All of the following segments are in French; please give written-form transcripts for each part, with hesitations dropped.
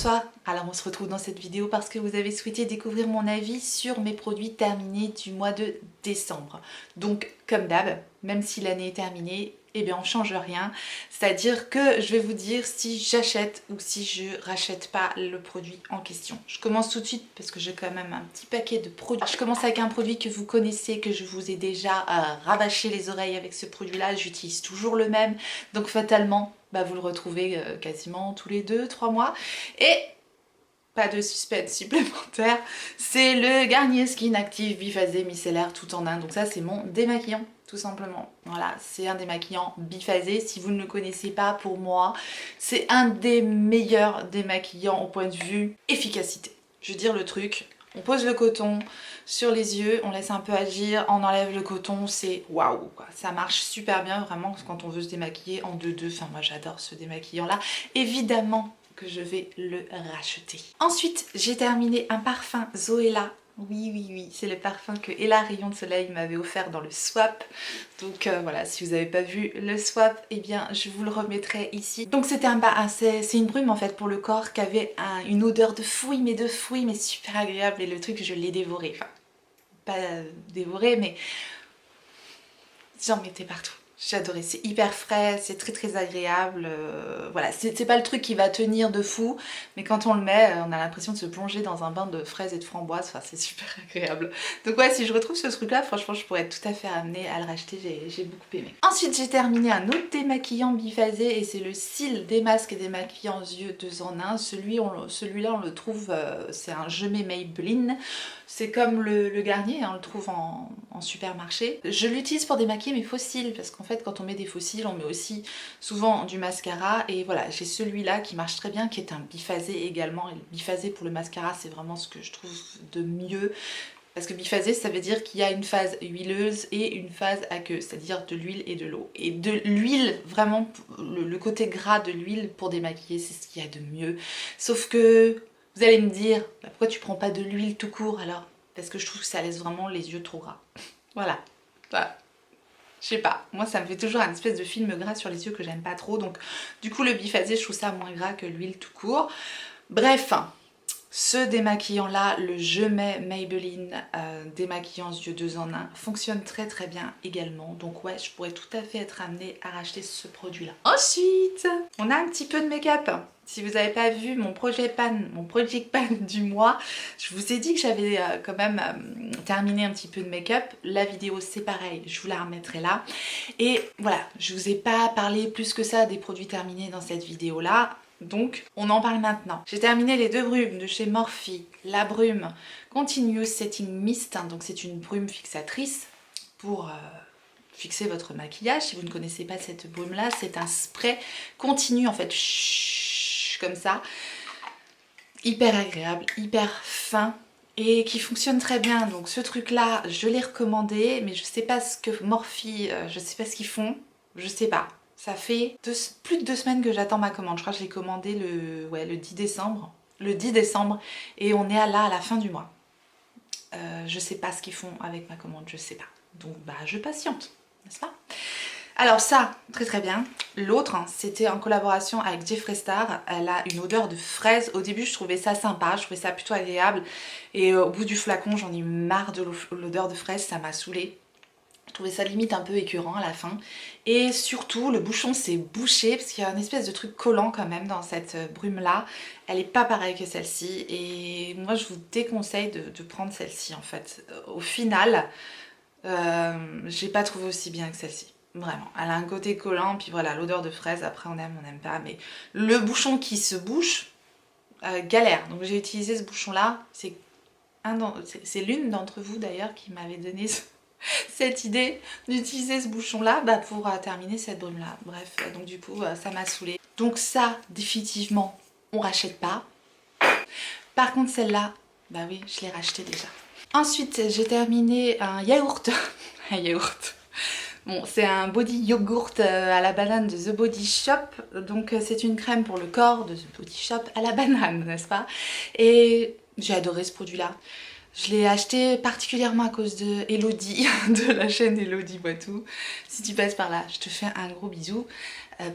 Bonsoir, alors on se retrouve dans cette vidéo parce que vous avez souhaité découvrir mon avis sur mes produits terminés du mois de décembre. Donc comme d'hab, même si l'année est terminée, eh bien on change rien. C'est-à-dire que je vais vous dire si j'achète ou si je rachète pas le produit en question. Je commence tout de suite parce que j'ai quand même un petit paquet de produits. Je commence avec un produit que vous connaissez, que je vous ai déjà rabâché les oreilles avec ce produit-là. J'utilise toujours le même, donc fatalement, vous le retrouvez quasiment tous les 2-3 mois. Et pas de suspense supplémentaire, c'est le Garnier Skin Active Biphasé Micellaire tout en un. Donc ça c'est mon démaquillant tout simplement. Voilà, c'est un démaquillant biphasé. Si vous ne le connaissez pas, pour moi, c'est un des meilleurs démaquillants au point de vue efficacité. Je veux dire le truc, on pose le coton sur les yeux, on laisse un peu agir, on enlève le coton, c'est waouh quoi. Ça marche super bien vraiment quand on veut se démaquiller en 2-2. Enfin moi j'adore ce démaquillant là. Évidemment que je vais le racheter. Ensuite, j'ai terminé un parfum Zoéla. Oui, c'est le parfum que Ella Rayon de Soleil m'avait offert dans le swap. Donc voilà, si vous n'avez pas vu le swap, eh bien je vous le remettrai ici. Donc c'était c'est une brume en fait pour le corps qui avait une odeur de fruits, mais super agréable. Et le truc, je l'ai dévoré. Enfin, pas dévoré, mais j'en mettais partout. J'adorais, c'est hyper frais, c'est très agréable, voilà, c'est pas le truc qui va tenir de fou, mais quand on le met, on a l'impression de se plonger dans un bain de fraises et de framboises, enfin c'est super agréable. Donc ouais, si je retrouve ce truc là, franchement je pourrais être tout à fait amenée à le racheter, j'ai beaucoup aimé. Ensuite j'ai terminé un autre démaquillant biphasé et c'est le Cils Démasque et Démaquillant yeux 2 en 1. Celui-là on le trouve, c'est un Je mets Maybelline. C'est comme le Garnier, on le trouve en supermarché. Je l'utilise pour démaquiller mes faux cils parce qu'en fait quand on met des faux cils on met aussi souvent du mascara et voilà, j'ai celui-là qui marche très bien, qui est un biphasé également. Et le biphasé pour le mascara c'est vraiment ce que je trouve de mieux. Parce que biphasé, ça veut dire qu'il y a une phase huileuse et une phase aqueuse, c'est-à-dire de l'huile et de l'eau. Et de l'huile, vraiment, le côté gras de l'huile pour démaquiller, c'est ce qu'il y a de mieux. Sauf que vous allez me dire, pourquoi tu prends pas de l'huile tout court alors? Parce que je trouve que ça laisse vraiment les yeux trop gras. Voilà. Je sais pas, moi ça me fait toujours un espèce de film gras sur les yeux que j'aime pas trop. Donc du coup le biphasé, je trouve ça moins gras que l'huile tout court. Bref. Ce démaquillant là, le Je mets Maybelline démaquillant yeux 2 en 1 fonctionne très bien également. Donc ouais, je pourrais tout à fait être amenée à racheter ce produit là. Ensuite, on a un petit peu de make-up. Si vous n'avez pas vu mon Project Pan du mois, je vous ai dit que j'avais quand même terminé un petit peu de make-up. La vidéo c'est pareil, je vous la remettrai là. Et voilà, je vous ai pas parlé plus que ça des produits terminés dans cette vidéo là. Donc on en parle maintenant. J'ai terminé les 2 brumes de chez Morphe, la brume Continuous Setting Mist, donc c'est une brume fixatrice pour fixer votre maquillage. Si vous ne connaissez pas cette brume là, c'est un spray continu en fait, comme ça, hyper agréable, hyper fin et qui fonctionne très bien. Donc ce truc là, je l'ai recommandé, mais je sais pas ce que Morphe, je sais pas ce qu'ils font, je sais pas. Ça fait plus de 2 semaines que j'attends ma commande. Je crois que je l'ai commandé le 10 décembre. Le 10 décembre et on est à la fin du mois. Je sais pas ce qu'ils font avec ma commande, je sais pas. Donc je patiente, n'est-ce pas? Alors ça, très bien. L'autre, c'était en collaboration avec Jeffree Star. Elle a une odeur de fraise. Au début, je trouvais ça sympa, je trouvais ça plutôt agréable. Et au bout du flacon, j'en ai eu marre de l'odeur de fraise, ça m'a saoulée. Je trouvais ça limite un peu écœurant à la fin. Et surtout, le bouchon s'est bouché parce qu'il y a une espèce de truc collant quand même dans cette brume là. Elle n'est pas pareille que celle-ci. Et moi, je vous déconseille de prendre celle-ci en fait. Au final, j'ai pas trouvé aussi bien que celle-ci. Vraiment. Elle a un côté collant. Puis voilà, l'odeur de fraise, après on aime, on n'aime pas. Mais le bouchon qui se bouche, galère. Donc j'ai utilisé ce bouchon là. C'est l'une d'entre vous d'ailleurs qui m'avait donné cette idée d'utiliser ce bouchon là pour terminer cette brume là. Bref, donc du coup ça m'a saoulée. Donc ça définitivement on rachète pas. Par contre celle-là, oui je l'ai racheté déjà. Ensuite j'ai terminé un yaourt. Un yaourt. Bon, c'est un body yogourt à la banane de The Body Shop. Donc c'est une crème pour le corps de The Body Shop à la banane, n'est-ce pas? Et j'ai adoré ce produit là. Je l'ai acheté particulièrement à cause de Elodie, de la chaîne Elodie Boitou. Si tu passes par là, je te fais un gros bisou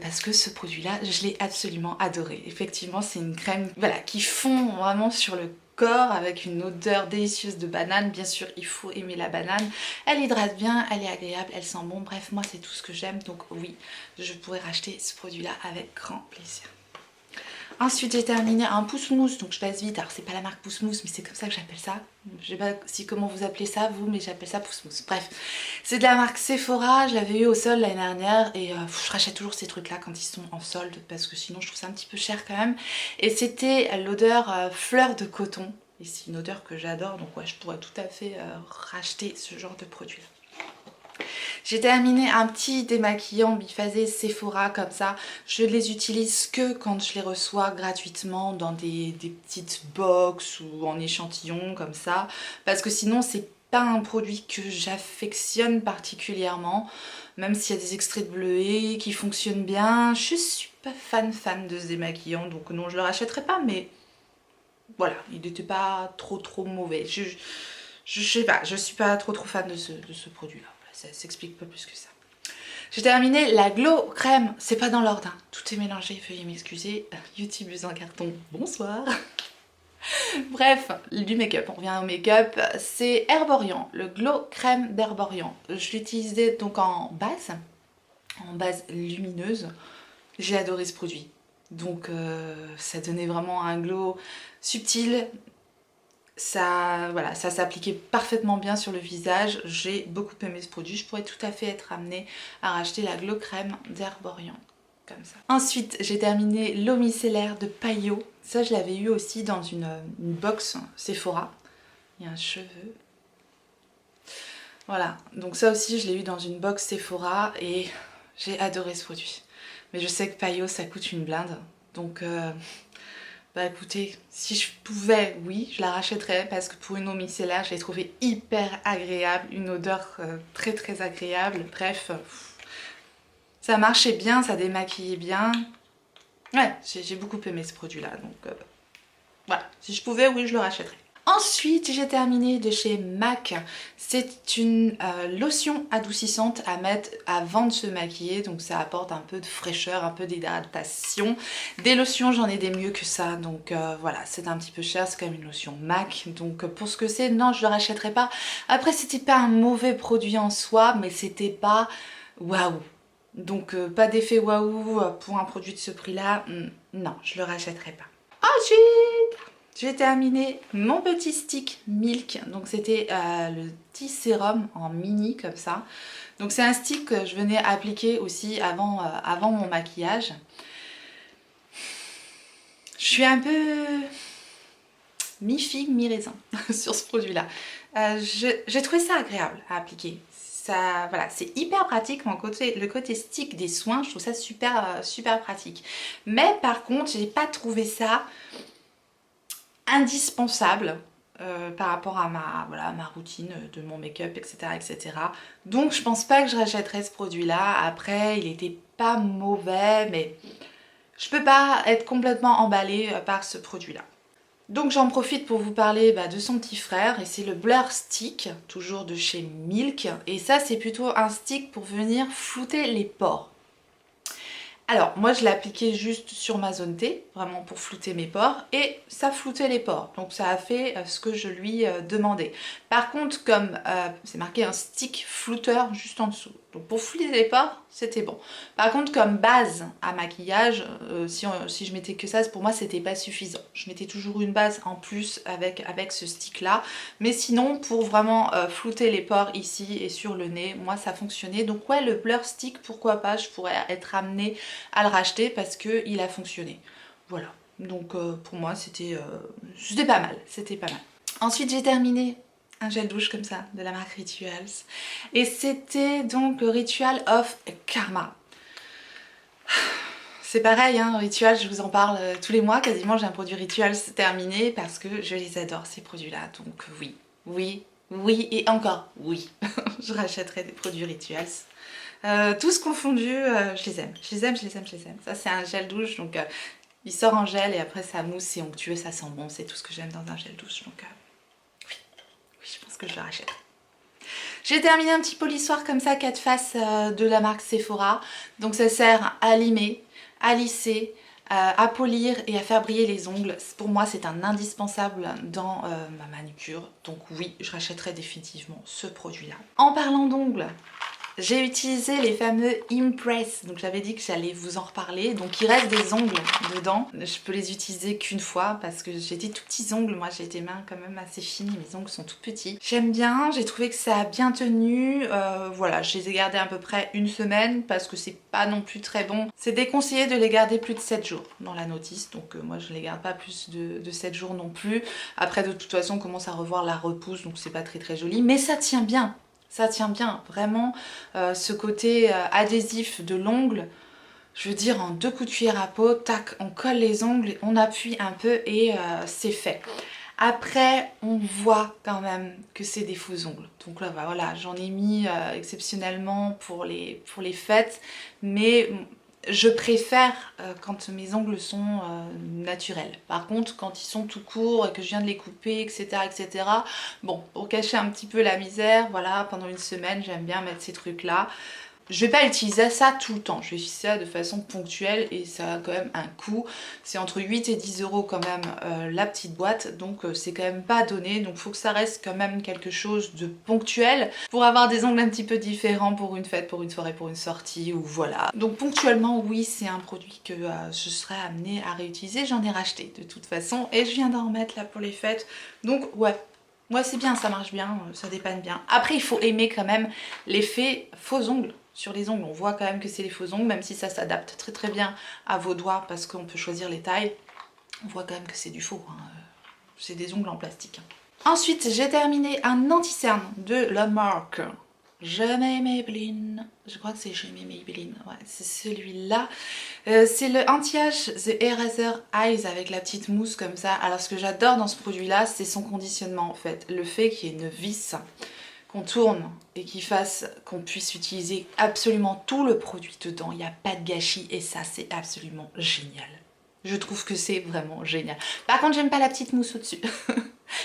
parce que ce produit-là, je l'ai absolument adoré. Effectivement, c'est une crème voilà, qui fond vraiment sur le corps avec une odeur délicieuse de banane. Bien sûr, il faut aimer la banane. Elle hydrate bien, elle est agréable, elle sent bon. Bref, moi, c'est tout ce que j'aime. Donc oui, je pourrais racheter ce produit-là avec grand plaisir. Ensuite j'ai terminé un pouce-mousse, donc je passe vite, alors c'est pas la marque pouce-mousse mais c'est comme ça que j'appelle ça. Je sais pas si comment vous appelez ça vous, mais j'appelle ça pouce-mousse. Bref, c'est de la marque Sephora, je l'avais eu au solde l'année dernière et je rachète toujours ces trucs là quand ils sont en solde parce que sinon je trouve ça un petit peu cher quand même. Et c'était l'odeur fleur de coton et c'est une odeur que j'adore, donc ouais je pourrais tout à fait racheter ce genre de produit là. J'ai terminé un petit démaquillant biphasé Sephora comme ça. Je les utilise que quand je les reçois gratuitement dans des petites box ou en échantillon comme ça. Parce que sinon c'est pas un produit que j'affectionne particulièrement. Même s'il y a des extraits de bleuet qui fonctionnent bien. Je suis pas fan de ce démaquillant. Donc non je le rachèterai pas mais voilà, il n'était pas trop mauvais. Je sais pas, je suis pas trop fan de ce produit là. Ça s'explique pas plus que ça. J'ai terminé la Glow Crème. C'est pas dans l'ordre, hein. Tout est mélangé, veuillez m'excuser. YouTubeuse en carton, bonsoir. Bref, du make-up, on revient au make-up. C'est Herborian, le Glow Crème d'Herborian. Je l'utilisais donc en base lumineuse. J'ai adoré ce produit. Donc ça donnait vraiment un glow subtil. Ça, voilà, ça s'appliquait parfaitement bien sur le visage. J'ai beaucoup aimé ce produit. Je pourrais tout à fait être amenée à racheter la Glow Crème d'Herborian. Comme ça. Ensuite, j'ai terminé l'eau micellaire de Payot. Ça, je l'avais eu aussi dans une box Sephora. Il y a un cheveu. Voilà, donc ça aussi, je l'ai eu dans une box Sephora et j'ai adoré ce produit. Mais je sais que Payot, ça coûte une blinde. Donc... bah écoutez, si je pouvais, oui, je la rachèterais parce que pour une eau micellaire, je l'ai trouvée hyper agréable, une odeur très agréable. Bref, ça marchait bien, ça démaquillait bien. Ouais, j'ai beaucoup aimé ce produit-là, donc voilà, si je pouvais, oui, je le rachèterais. Ensuite, j'ai terminé de chez MAC. C'est une lotion adoucissante à mettre avant de se maquiller. Donc ça apporte un peu de fraîcheur, un peu d'hydratation. Des lotions, j'en ai des mieux que ça. Donc voilà, c'est un petit peu cher. C'est quand même une lotion MAC. Donc pour ce que c'est, non, je ne le rachèterai pas. Après, c'était pas un mauvais produit en soi, mais c'était pas waouh. Donc pas d'effet waouh pour un produit de ce prix-là. Non, je le rachèterai pas. Ensuite, j'ai terminé mon petit stick Milk, donc c'était le petit sérum en mini comme ça. Donc c'est un stick que je venais appliquer aussi avant mon maquillage. Je suis un peu mi-figue, mi-raisin sur ce produit-là. J'ai trouvé ça agréable à appliquer. Ça, voilà, c'est hyper pratique, le côté stick des soins, je trouve ça super pratique. Mais par contre, j'ai pas trouvé ça indispensable par rapport à ma routine de mon make-up, etc. Donc je pense pas que je rachèterai ce produit-là. Après, il était pas mauvais, mais je peux pas être complètement emballée par ce produit-là. Donc j'en profite pour vous parler de son petit frère, et c'est le Blur Stick, toujours de chez Milk. Et ça, c'est plutôt un stick pour venir flouter les pores. Alors moi je l'ai appliqué juste sur ma zone T, vraiment pour flouter mes pores, et ça floutait les pores, donc ça a fait ce que je lui demandais. Par contre, comme c'est marqué un stick flouteur juste en dessous, donc pour flouter les pores c'était bon. Par contre, comme base à maquillage, si je mettais que ça, pour moi c'était pas suffisant. Je mettais toujours une base en plus avec ce stick là, mais sinon pour vraiment flouter les pores ici et sur le nez, moi ça fonctionnait. Donc ouais, le Blur Stick, pourquoi pas, je pourrais être amenée à le racheter parce qu'il a fonctionné. Voilà, donc pour moi c'était pas mal, Ensuite j'ai terminé un gel douche comme ça de la marque Rituals et c'était donc le Ritual of Karma. C'est pareil, hein, Rituals, je vous en parle tous les mois, quasiment j'ai un produit Rituals terminé parce que je les adore ces produits-là, donc oui et encore oui, je rachèterai des produits Rituals. Tous confondus, je les aime. Ça c'est un gel douche, donc il sort en gel et après ça mousse, c'est onctueux, ça sent bon, c'est tout ce que j'aime dans un gel douche. Donc oui. que je le rachèterai. J'ai terminé un petit polissoir comme ça, 4 faces de la marque Sephora. Donc ça sert à limer, à lisser, à polir et à faire briller les ongles. Pour moi c'est un indispensable dans ma manucure. Donc oui, je rachèterai définitivement ce produit là. En parlant d'ongles, j'ai utilisé les fameux Impress, donc j'avais dit que j'allais vous en reparler. Donc il reste des ongles dedans, je peux les utiliser qu'une fois parce que j'ai des tout petits ongles, moi j'ai des mains quand même assez fines, mes ongles sont tout petits. J'aime bien, j'ai trouvé que ça a bien tenu, voilà, je les ai gardés à peu près une semaine parce que c'est pas non plus très bon. C'est déconseillé de les garder plus de 7 jours dans la notice, donc moi je les garde pas plus de 7 jours non plus. Après de toute façon on commence à revoir la repousse, donc c'est pas très joli, mais ça tient bien. Ça tient bien, vraiment, ce côté adhésif de l'ongle, je veux dire en 2 coups de cuillère à peau, tac, on colle les ongles, on appuie un peu et c'est fait. Après, on voit quand même que c'est des faux ongles. Donc là, voilà, j'en ai mis exceptionnellement pour les fêtes, mais je préfère quand mes ongles sont naturels. Par contre, quand ils sont tout courts et que je viens de les couper, etc., bon, pour cacher un petit peu la misère, voilà, pendant une semaine, j'aime bien mettre ces trucs-là. Je vais pas utiliser ça tout le temps, je vais utiliser ça de façon ponctuelle et ça a quand même un coût. C'est entre 8 et 10 € quand même la petite boîte, donc c'est quand même pas donné. Donc faut que ça reste quand même quelque chose de ponctuel pour avoir des ongles un petit peu différents pour une fête, pour une soirée, pour une sortie ou voilà. Donc ponctuellement oui, c'est un produit que je serais amenée à réutiliser. J'en ai racheté de toute façon et je viens d'en remettre là pour les fêtes. Donc ouais. Moi c'est bien, ça marche bien, ça dépanne bien. Après il faut aimer quand même l'effet faux ongles. Sur les ongles, on voit quand même que c'est les faux ongles, même si ça s'adapte très bien à vos doigts parce qu'on peut choisir les tailles. On voit quand même que c'est du faux, hein. C'est des ongles en plastique. Ensuite, j'ai terminé un anti-cerne de la marque Jamais Maybelline. Je crois que c'est Jamais Maybelline, ouais, c'est celui-là. C'est le anti-âge The Eraser Eyes avec la petite mousse comme ça. Alors ce que j'adore dans ce produit-là, c'est son conditionnement en fait. Le fait qu'il y ait une vis qu'on tourne et qui fasse qu'on puisse utiliser absolument tout le produit dedans, il n'y a pas de gâchis et ça c'est absolument génial. Je trouve que c'est vraiment génial. Par contre j'aime pas la petite mousse au-dessus.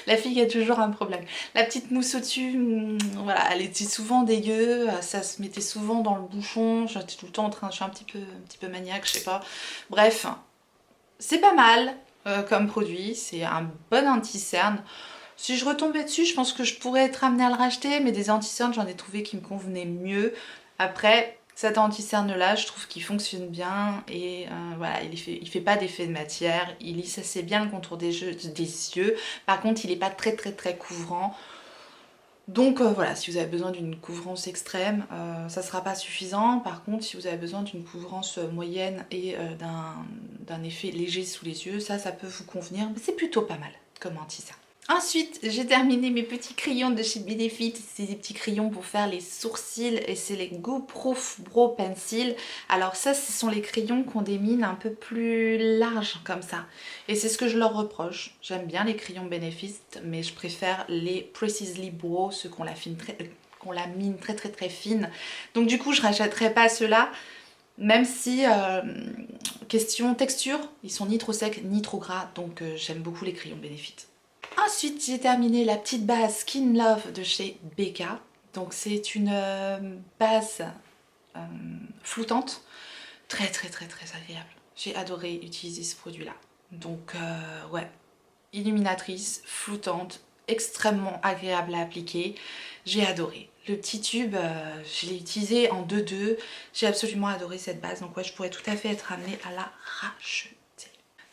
La fille a toujours un problème. La petite mousse au-dessus, voilà, elle était souvent dégueu, ça se mettait souvent dans le bouchon, j'étais tout le temps en train, je suis un petit peu maniaque, je sais pas. Bref, c'est pas mal comme produit, c'est un bon anti-cerne. Si je retombais dessus, je pense que je pourrais être amenée à le racheter, mais des anti-cernes, j'en ai trouvé qui me convenaient mieux. Après, cet anti-cerne-là, je trouve qu'il fonctionne bien et voilà, il fait pas d'effet de matière, il lisse assez bien le contour des yeux. Par contre, il n'est pas très couvrant. Donc voilà, si vous avez besoin d'une couvrance extrême, ça sera pas suffisant. Par contre, si vous avez besoin d'une couvrance moyenne et d'un effet léger sous les yeux, ça peut vous convenir. Mais c'est plutôt pas mal comme anti-cerne. Ensuite, j'ai terminé mes petits crayons de chez Benefit. C'est des petits crayons pour faire les sourcils et c'est les GoProof Brow Pencil. Alors ça, ce sont les crayons qui ont des mines un peu plus larges comme ça. Et c'est ce que je leur reproche. J'aime bien les crayons Benefit, mais je préfère les Precisely Brow, ceux qu'on la mine très fine. Donc du coup, je rachèterai pas ceux-là. Même si, question texture, ils sont ni trop secs ni trop gras. Donc j'aime beaucoup les crayons Benefit. Ensuite, j'ai terminé la petite base Skin Love de chez Becca. Donc c'est une base floutante, très agréable. J'ai adoré utiliser ce produit-là. Donc ouais, illuminatrice, floutante, extrêmement agréable à appliquer. J'ai adoré. Le petit tube, je l'ai utilisé en 2-2. J'ai absolument adoré cette base. Donc ouais, je pourrais tout à fait être amenée à la racheter.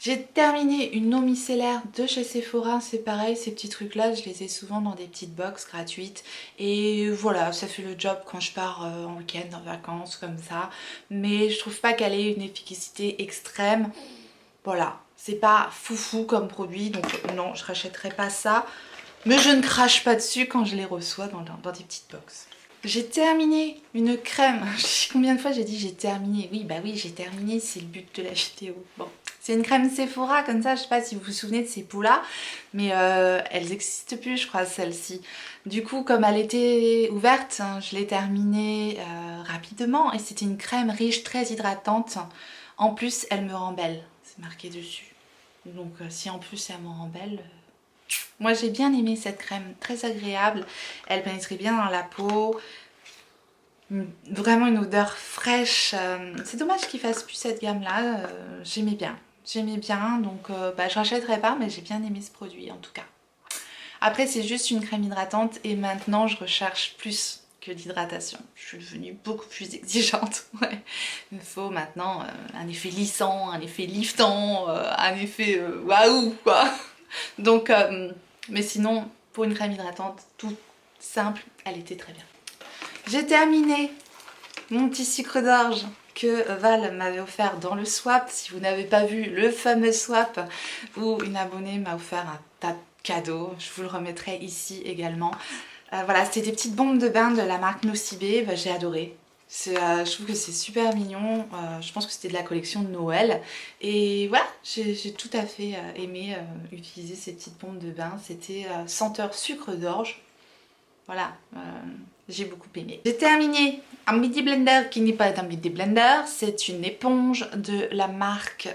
J'ai terminé une eau micellaire de chez Sephora, c'est pareil, ces petits trucs là, je les ai souvent dans des petites box gratuites et voilà, ça fait le job quand je pars en week-end, en vacances, comme ça, mais je trouve pas qu'elle ait une efficacité extrême, voilà, c'est pas foufou comme produit, donc non, je rachèterai pas ça, mais je ne crache pas dessus quand je les reçois dans des petites box. J'ai terminé une crème, combien de fois j'ai dit j'ai terminé, oui bah oui j'ai terminé, c'est le but de la vidéo, bon. C'est une crème Sephora comme ça, je sais pas si vous vous souvenez de ces poux-là, mais elles n'existent plus je crois celle-ci. Du coup comme elle était ouverte, hein, je l'ai terminée rapidement et c'était une crème riche, très hydratante. En plus elle me rend belle, c'est marqué dessus. Donc si en plus elle me rend belle, Moi j'ai bien aimé cette crème, très agréable, elle pénétrait bien dans la peau. Vraiment une odeur fraîche. C'est dommage qu'ils fassent plus cette gamme là. J'aimais bien. J'aimais bien, donc je rachèterai pas, mais j'ai bien aimé ce produit en tout cas. Après c'est juste une crème hydratante et maintenant je recherche plus que d'hydratation. Je suis devenue beaucoup plus exigeante. Ouais. Il me faut maintenant un effet lissant, un effet liftant, un effet waouh quoi. Donc, mais sinon pour une crème hydratante toute simple, elle était très bien. J'ai terminé mon petit sucre d'orge que Val m'avait offert dans le swap. Si vous n'avez pas vu le fameux swap où une abonnée m'a offert un tas de cadeaux, je vous le remettrai ici également. Voilà, c'était des petites bombes de bain de la marque Nocibé, j'ai adoré. Je trouve que c'est super mignon, je pense que c'était de la collection de Noël. Et voilà, j'ai tout à fait aimé utiliser ces petites bombes de bain. C'était senteur sucre d'orge. Voilà, j'ai beaucoup aimé. J'ai terminé un midi blender qui n'est pas un midi blender, c'est une éponge de la marque,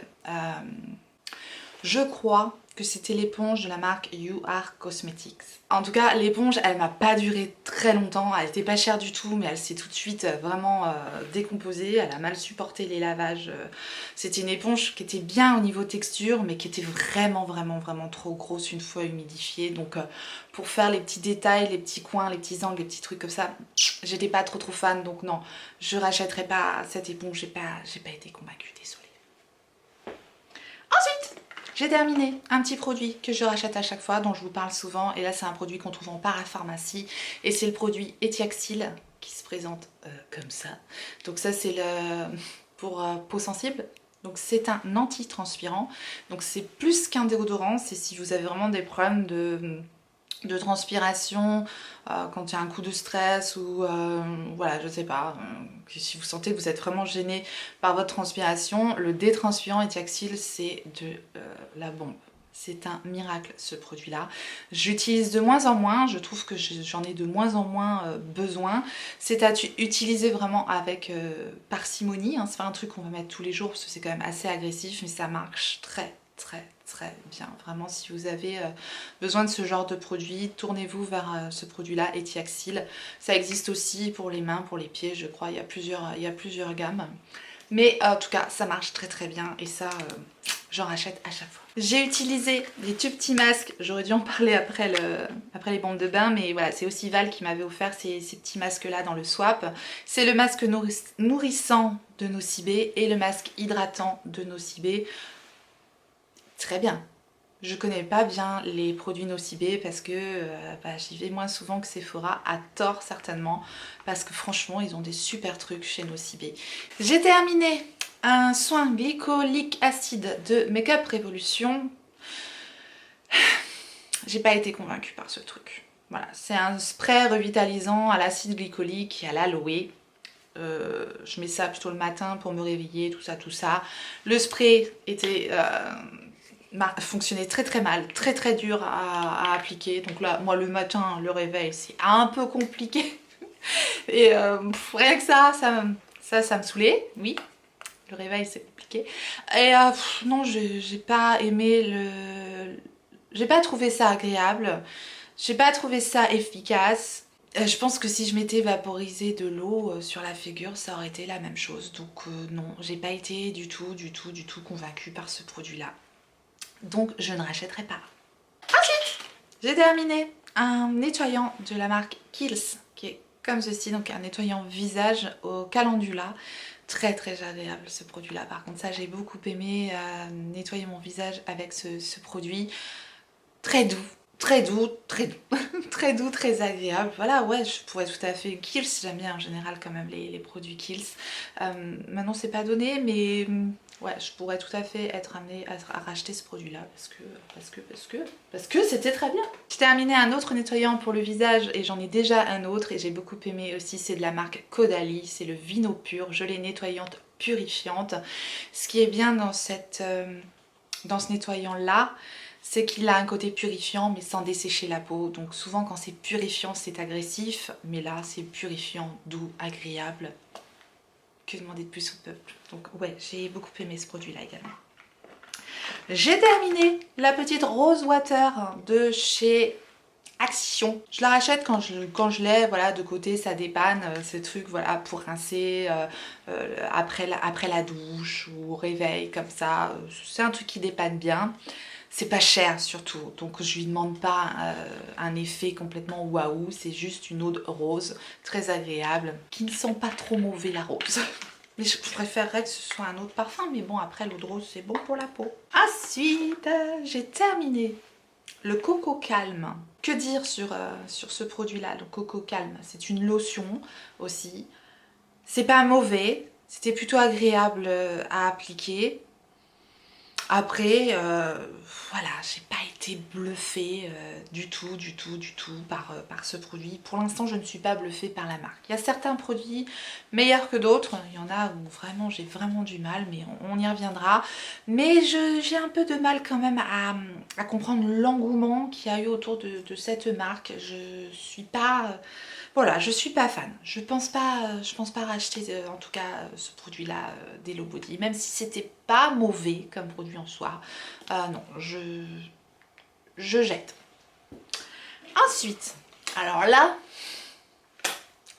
je crois que c'était l'éponge de la marque You Are Cosmetics. En tout cas, l'éponge, elle m'a pas duré très longtemps, elle était pas chère du tout, mais elle s'est tout de suite vraiment décomposée, elle a mal supporté les lavages. C'était une éponge qui était bien au niveau texture, mais qui était vraiment trop grosse une fois humidifiée. Donc pour faire les petits détails, les petits coins, les petits angles, les petits trucs comme ça, j'étais pas trop fan, donc non, je rachèterai pas cette éponge, j'ai pas été convaincue, désolée. Ensuite, j'ai terminé un petit produit que je rachète à chaque fois, dont je vous parle souvent, et là c'est un produit qu'on trouve en parapharmacie, et c'est le produit Etiaxil qui se présente comme ça. Donc ça c'est le pour peau sensible. Donc c'est un anti-transpirant, donc c'est plus qu'un déodorant, c'est si vous avez vraiment des problèmes de transpiration, quand il y a un coup de stress ou voilà, je sais pas, si vous sentez que vous êtes vraiment gêné par votre transpiration, le détranspirant Etiaxil c'est de la bombe. C'est un miracle ce produit là. J'utilise de moins en moins, je trouve que j'en ai de moins en moins besoin. C'est à utiliser vraiment avec parcimonie, hein. C'est pas un truc qu'on va mettre tous les jours parce que c'est quand même assez agressif, mais ça marche très bien. Vraiment, si vous avez besoin de ce genre de produit, tournez-vous vers ce produit-là, Etiaxil. Ça existe aussi pour les mains, pour les pieds, je crois. Il y a plusieurs gammes. Mais en tout cas, ça marche très bien et ça, j'en rachète à chaque fois. J'ai utilisé les tout petits masques. J'aurais dû en parler après les bombes de bain, mais voilà, c'est aussi Val qui m'avait offert ces petits masques-là dans le swap. C'est le masque nourrissant de Nocibé et le masque hydratant de Nocibé. Très bien. Je connais pas bien les produits Nocibé parce que j'y vais moins souvent que Sephora, à tort certainement, parce que franchement ils ont des super trucs chez Nocibé. J'ai terminé un soin glycolique acide de Make Up Revolution. J'ai pas été convaincue par ce truc. Voilà, c'est un spray revitalisant à l'acide glycolique et à l'aloe. Je mets ça plutôt le matin pour me réveiller, tout ça. Le spray était... fonctionnait très mal, très dur à appliquer. Donc là, moi le matin, le réveil, c'est un peu compliqué. Et rien que ça me saoulait, oui. Le réveil, c'est compliqué. Et non, j'ai pas aimé j'ai pas trouvé ça agréable. J'ai pas trouvé ça efficace. Je pense que si je m'étais vaporisé de l'eau sur la figure, ça aurait été la même chose. Donc non, j'ai pas été du tout convaincue par ce produit-là. Donc je ne rachèterai pas. Ensuite, j'ai terminé un nettoyant de la marque Kiehl's qui est comme ceci, donc un nettoyant visage au calendula. Très agréable ce produit là. Par contre ça j'ai beaucoup aimé nettoyer mon visage avec ce produit. Très doux, très doux, très agréable. Voilà, ouais, je pourrais tout à fait... Kiehl's, j'aime bien en général quand même les produits Kiehl's. Maintenant c'est pas donné, mais ouais, je pourrais tout à fait être amenée à racheter ce produit là parce que c'était très bien. J'ai terminé un autre nettoyant pour le visage et j'en ai déjà un autre et j'ai beaucoup aimé aussi, c'est de la marque Caudalie, c'est le Vino Pur, gelée nettoyante purifiante. Ce qui est bien dans ce nettoyant là, c'est qu'il a un côté purifiant mais sans dessécher la peau. Donc souvent quand c'est purifiant c'est agressif, mais là c'est purifiant, doux, agréable. Que demander de plus au peuple. Donc ouais, j'ai beaucoup aimé ce produit là également. J'ai terminé la petite Rose Water de chez Action. Je la rachète quand je l'ai, voilà, de côté, ça dépanne, ces trucs, voilà, pour rincer après la douche ou au réveil, comme ça. C'est un truc qui dépanne bien. C'est pas cher surtout, donc je lui demande pas un effet complètement waouh, c'est juste une eau de rose très agréable, qui ne sent pas trop mauvais la rose. Mais je préférerais que ce soit un autre parfum, mais bon, après l'eau de rose c'est bon pour la peau. Ensuite, j'ai terminé le Coco Calme. Que dire sur ce produit-là, le Coco Calme? C'est une lotion aussi. C'est pas mauvais, c'était plutôt agréable à appliquer. Après, voilà, j'ai pas été bluffée du tout par ce produit. Pour l'instant, je ne suis pas bluffée par la marque. Il y a certains produits meilleurs que d'autres. Il y en a où vraiment j'ai vraiment du mal, mais on y reviendra. Mais j'ai un peu de mal quand même à comprendre l'engouement qu'il y a eu autour de cette marque. Je suis pas... Voilà, je suis pas fan. Je pense pas racheter en tout cas ce produit-là d'Hello Body, même si c'était pas mauvais comme produit en soi. Non, je jette. Ensuite, alors là,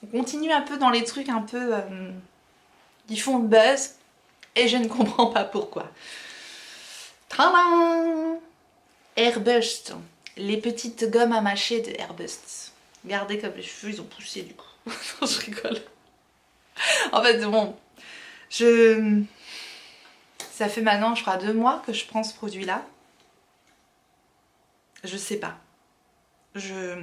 on continue un peu dans les trucs un peu qui font le buzz et je ne comprends pas pourquoi. Tadam! Airbust, les petites gommes à mâcher de Airbust. Regardez comme les cheveux ils ont poussé du coup. Non, je rigole. En fait, bon, ça fait maintenant, je crois, 2 mois que je prends ce produit-là. Je sais pas. J'ai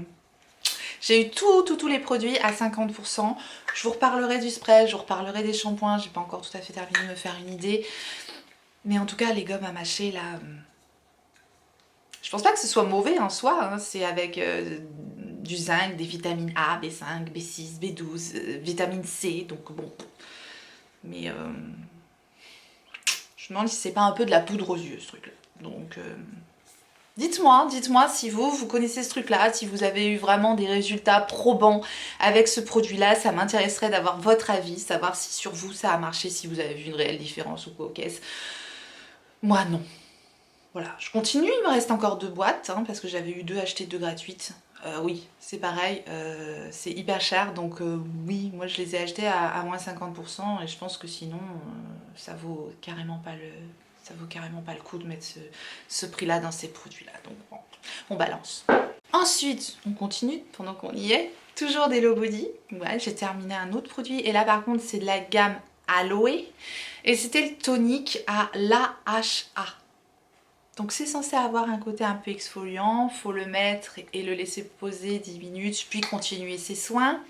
eu tous les produits à 50%. Je vous reparlerai du spray, je vous reparlerai des shampoings. J'ai pas encore tout à fait terminé de me faire une idée. Mais en tout cas, les gommes à mâcher, là... Je pense pas que ce soit mauvais en soi. Hein. C'est avec du zinc, des vitamines A, B5, B6, B12, vitamine C. Donc bon... Mais... je me demande si c'est pas un peu de la poudre aux yeux, ce truc-là. Donc... dites-moi si vous connaissez ce truc-là, si vous avez eu vraiment des résultats probants avec ce produit-là, ça m'intéresserait d'avoir votre avis, savoir si sur vous ça a marché, si vous avez vu une réelle différence ou quoi, qu'est-ce. Moi non. Voilà, je continue, il me reste encore 2 boîtes, hein, parce que j'avais eu 2 achetées, 2 gratuites. Oui, c'est pareil, c'est hyper cher, donc oui, moi je les ai achetées à moins 50% et je pense que sinon ça vaut carrément pas le coup de mettre ce prix-là dans ces produits-là. Donc bon, on balance. Ensuite, on continue pendant qu'on y est. Toujours des Hello Body. Ouais, j'ai terminé un autre produit et là par contre c'est de la gamme Aloe et c'était le tonique à l'AHA. Donc c'est censé avoir un côté un peu exfoliant, faut le mettre et le laisser poser 10 minutes puis continuer ses soins.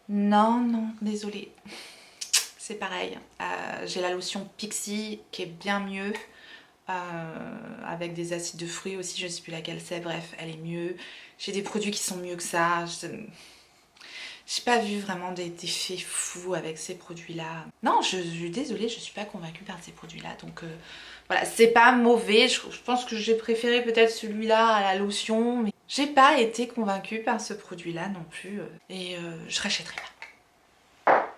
Non, désolée. C'est pareil, j'ai la lotion Pixi qui est bien mieux, avec des acides de fruits aussi, je ne sais plus laquelle c'est, bref, elle est mieux. J'ai des produits qui sont mieux que ça, j'ai pas vu vraiment d'effets fous avec ces produits-là. Non, je suis désolée, je suis pas convaincue par ces produits-là, donc voilà, c'est pas mauvais, je pense que j'ai préféré peut-être celui-là à la lotion, mais j'ai pas été convaincue par ce produit-là non plus, et je rachèterai pas.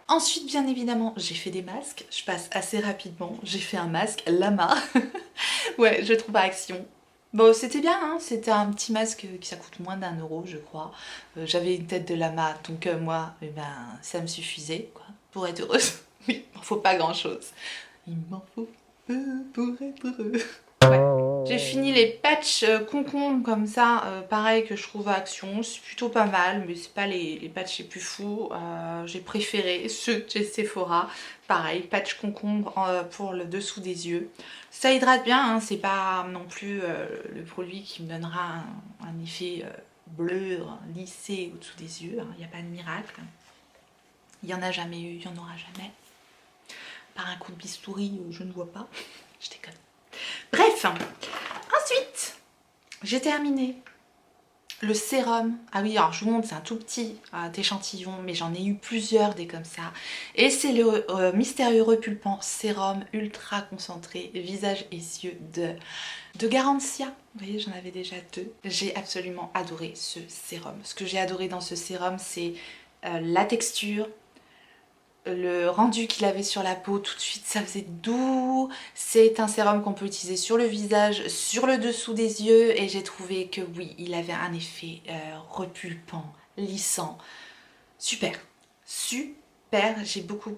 Ensuite, bien évidemment, j'ai fait des masques. Je passe assez rapidement. J'ai fait un masque lama. Ouais, je trouve à Action. Bon, c'était bien, hein, c'était un petit masque qui ça coûte moins d'1 € je crois. J'avais une tête de lama, donc moi, eh ben, ça me suffisait, quoi, pour être heureuse. Oui, il m'en faut pas grand-chose. Il m'en faut peu pour être heureux. Ouais. J'ai fini les patchs concombres comme ça, pareil que je trouve à Action, c'est plutôt pas mal, mais c'est pas les patchs les plus fous. J'ai préféré ceux de chez Sephora, pareil, patch concombre pour le dessous des yeux. Ça hydrate bien, hein, c'est pas non plus le produit qui me donnera un effet bleu, lissé au-dessous des yeux, il n'y a pas de miracle. Il n'y en a jamais eu, il n'y en aura jamais. Par un coup de bistouri, je ne vois pas, je déconne. Bref, ensuite, j'ai terminé le sérum. Ah oui, alors je vous montre, c'est un tout petit échantillon, mais j'en ai eu plusieurs des comme ça. Et c'est le Mystérieux Repulpant Sérum Ultra Concentré Visage et Yeux de Garantia. Vous voyez, j'en avais déjà 2. J'ai absolument adoré ce sérum. Ce que j'ai adoré dans ce sérum, c'est la texture, le rendu qu'il avait sur la peau, tout de suite ça faisait doux. C'est un sérum qu'on peut utiliser sur le visage, sur le dessous des yeux et j'ai trouvé que oui, il avait un effet repulpant, lissant. Super, super, j'ai beaucoup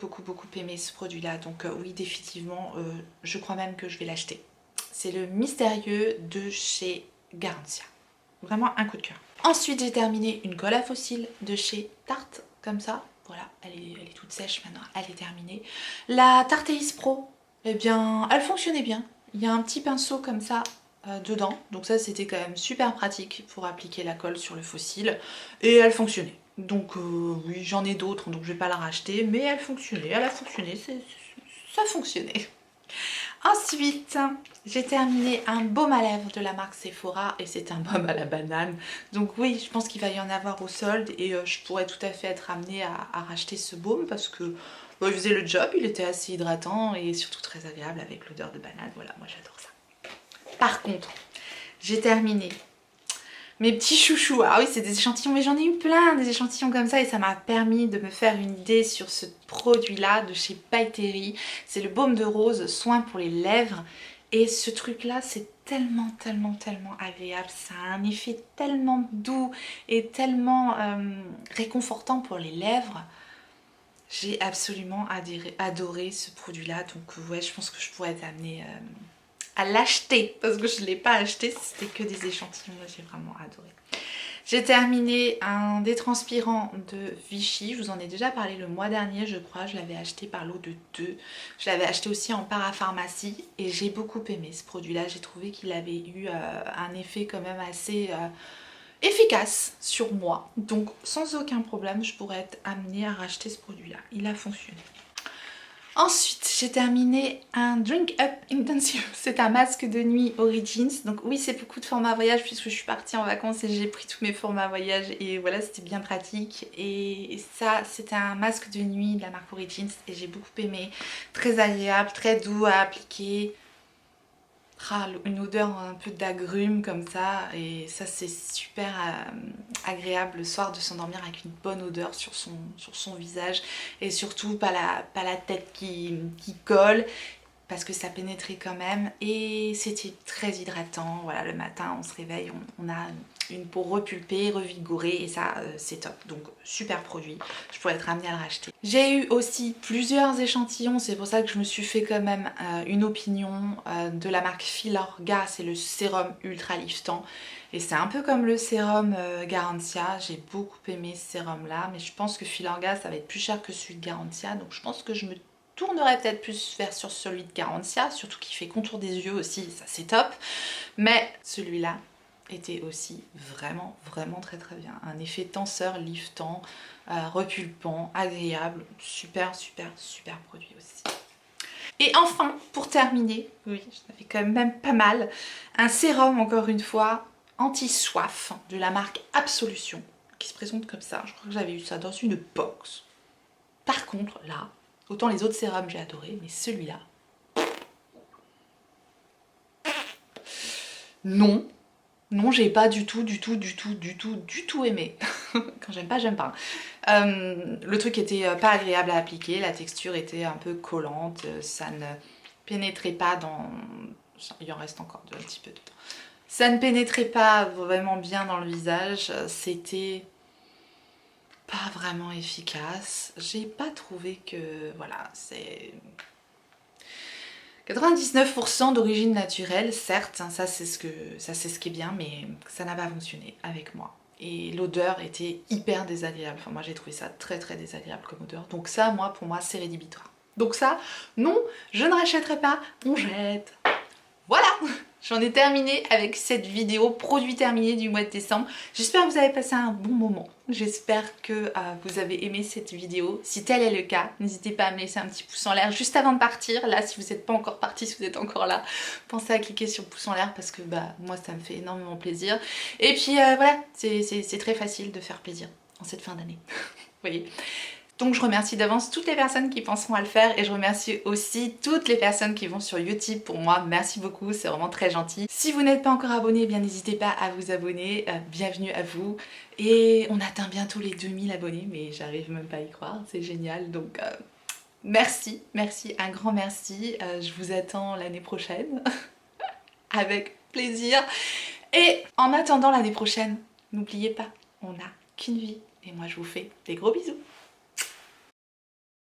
aimé ce produit là, donc oui définitivement je crois même que je vais l'acheter. C'est le Mystérieux de chez Garantia, vraiment un coup de cœur. Ensuite j'ai terminé une colle à fossiles de chez Tarte, comme ça, voilà, elle est toute sèche maintenant, elle est terminée. La Tarteis Pro, eh bien elle fonctionnait bien, il y a un petit pinceau comme ça dedans, donc ça c'était quand même super pratique pour appliquer la colle sur le fossile et elle fonctionnait. Donc oui, j'en ai d'autres, donc je vais pas la racheter, mais elle fonctionnait, elle a fonctionné, ça fonctionnait. Ensuite, j'ai terminé un baume à lèvres de la marque Sephora et c'est un baume à la banane. Donc oui, je pense qu'il va y en avoir au solde et je pourrais tout à fait être amenée à racheter ce baume parce que bon, il faisait le job, il était assez hydratant et surtout très agréable avec l'odeur de banane. Voilà, moi j'adore ça. Par contre, j'ai terminé mes petits chouchous. Ah oui, c'est des échantillons, mais j'en ai eu plein des échantillons comme ça et ça m'a permis de me faire une idée sur ce produit-là de chez By Terry. C'est le baume de rose, soin pour les lèvres. Et ce truc-là, c'est tellement agréable. Ça a un effet tellement doux et tellement réconfortant pour les lèvres. J'ai absolument adoré ce produit-là. Donc ouais, je pense que je pourrais être amenée à l'acheter parce que je ne l'ai pas acheté, c'était que des échantillons, j'ai vraiment adoré. J'ai terminé un détranspirant de Vichy, je vous en ai déjà parlé le mois dernier je crois, je l'avais acheté par lot de 2. Je l'avais acheté aussi en parapharmacie et j'ai beaucoup aimé ce produit-là, j'ai trouvé qu'il avait eu un effet quand même assez efficace sur moi. Donc sans aucun problème, je pourrais être amenée à racheter ce produit-là, il a fonctionné. Ensuite, j'ai terminé un Drink Up Intensive. C'est un masque de nuit Origins. Donc oui, c'est beaucoup de formats voyage puisque je suis partie en vacances et j'ai pris tous mes formats voyage. Et voilà, c'était bien pratique. Et ça, c'était un masque de nuit de la marque Origins. Et j'ai beaucoup aimé. Très agréable, très doux à appliquer. Une odeur un peu d'agrumes comme ça et ça c'est super agréable le soir de s'endormir avec une bonne odeur sur son visage et surtout pas la tête qui colle parce que ça pénétrait quand même et c'était très hydratant. Voilà, le matin on se réveille, on a une peau repulpée, revigorée et ça c'est top. Donc super produit, je pourrais être amenée à le racheter. J'ai eu aussi plusieurs échantillons, c'est pour ça que je me suis fait quand même une opinion de la marque Filorga, c'est le sérum ultra liftant. Et c'est un peu comme le sérum Garantia, j'ai beaucoup aimé ce sérum là, mais je pense que Filorga ça va être plus cher que celui de Garantia, donc je pense que je me tournerais peut-être plus vers sur celui de Garantia, surtout qu'il fait contour des yeux aussi, ça c'est top. Mais celui-là était aussi vraiment très bien. Un effet tenseur, liftant, repulpant, agréable, super produit aussi. Et enfin, pour terminer, oui, j'en avais quand même pas mal, un sérum encore une fois, anti-soif de la marque Absolution, qui se présente comme ça. Je crois que j'avais eu ça dans une box. Par contre, là, autant les autres sérums j'ai adoré, mais celui-là, non, j'ai pas du tout aimé. Quand j'aime pas, j'aime pas. Le truc était pas agréable à appliquer, la texture était un peu collante, ça ne pénétrait pas dans... Il en reste encore un petit peu dedans. Ça ne pénétrait pas vraiment bien dans le visage, c'était pas vraiment efficace. J'ai pas trouvé que... Voilà, c'est... 99% d'origine naturelle, certes, ça c'est ce qui est bien, mais ça n'a pas fonctionné avec moi. Et l'odeur était hyper désagréable, enfin moi j'ai trouvé ça très désagréable comme odeur, donc ça pour moi c'est rédhibitoire. Donc ça, non, je ne rachèterai pas, on jette. Voilà, j'en ai terminé avec cette vidéo produit terminé du mois de décembre. J'espère que vous avez passé un bon moment. J'espère que vous avez aimé cette vidéo. Si tel est le cas, n'hésitez pas à me laisser un petit pouce en l'air juste avant de partir. Là, si vous n'êtes pas encore parti, si vous êtes encore là, pensez à cliquer sur le pouce en l'air parce que moi, ça me fait énormément plaisir. Et puis voilà, c'est très facile de faire plaisir en cette fin d'année. Vous voyez. Donc je remercie d'avance toutes les personnes qui penseront à le faire et je remercie aussi toutes les personnes qui vont sur Utip pour moi. Merci beaucoup, c'est vraiment très gentil. Si vous n'êtes pas encore abonné, eh bien n'hésitez pas à vous abonner. Bienvenue à vous. Et on atteint bientôt les 2000 abonnés, mais j'arrive même pas à y croire, c'est génial. Donc merci, un grand merci. Je vous attends l'année prochaine avec plaisir. Et en attendant l'année prochaine, n'oubliez pas, on n'a qu'une vie. Et moi je vous fais des gros bisous.